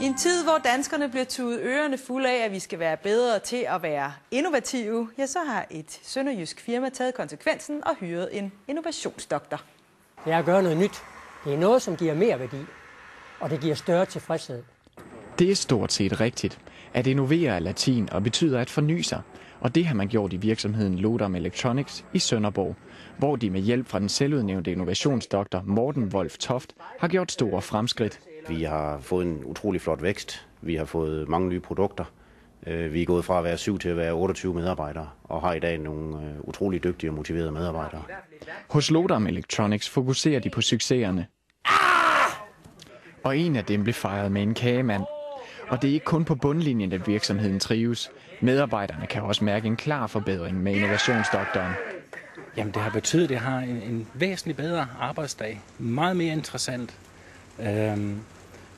I en tid, hvor danskerne bliver tudet ørerne fulde af, at vi skal være bedre til at være innovative, ja, så har et sønderjysk firma taget konsekvensen og hyret en innovationsdoktor. Det er at gøre noget nyt. Det er noget, som giver mere værdi, og det giver større tilfredshed. Det er stort set rigtigt. At innovere er latin og betyder at forny sig. Og det har man gjort i virksomheden Lodam Electronics i Sønderborg, hvor de med hjælp fra den selvudnævnte innovationsdoktor Morten Wolf Toft har gjort store fremskridt. Vi har fået en utrolig flot vækst. Vi har fået mange nye produkter. Vi er gået fra at være 7 til at være 28 medarbejdere, og har i dag nogle utrolig dygtige og motiverede medarbejdere. Hos Lodam Electronics fokuserer de på succeserne. Og en af dem blev fejret med en kagemand. Og det er ikke kun på bundlinjen, at virksomheden trives. Medarbejderne kan også mærke en klar forbedring med innovationsdoktoren. Jamen det har betydet, at det har en væsentlig bedre arbejdsdag. Meget mere interessant.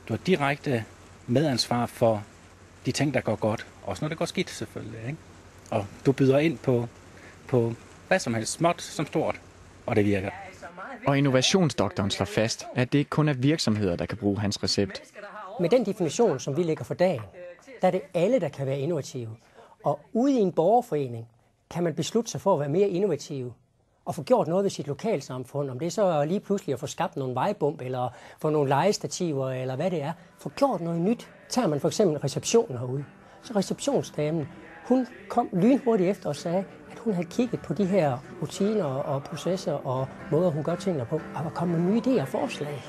Du har direkte medansvar for de ting, der går godt. Også når det går skidt selvfølgelig. Ikke? Og du byder ind på hvad som helst, småt som stort. Og det virker. Og innovationsdoktoren slår fast, at det ikke kun er virksomheder, der kan bruge hans recept. Med den definition, som vi lægger for dagen, der er det alle, der kan være innovative. Og ude i en borgerforening kan man beslutte sig for at være mere innovative og få gjort noget ved sit lokalsamfund. Om det er så lige pludselig at få skabt nogle vejbump, eller få nogle legestativer, eller hvad det er. Få gjort noget nyt. Tager man for eksempel receptionen herude. Så receptionsdamen, hun kom lynhurtigt efter og sagde, at hun havde kigget på de her rutiner og processer og måder, hun gør tingene på, og var kommet med nye idéer og forslag.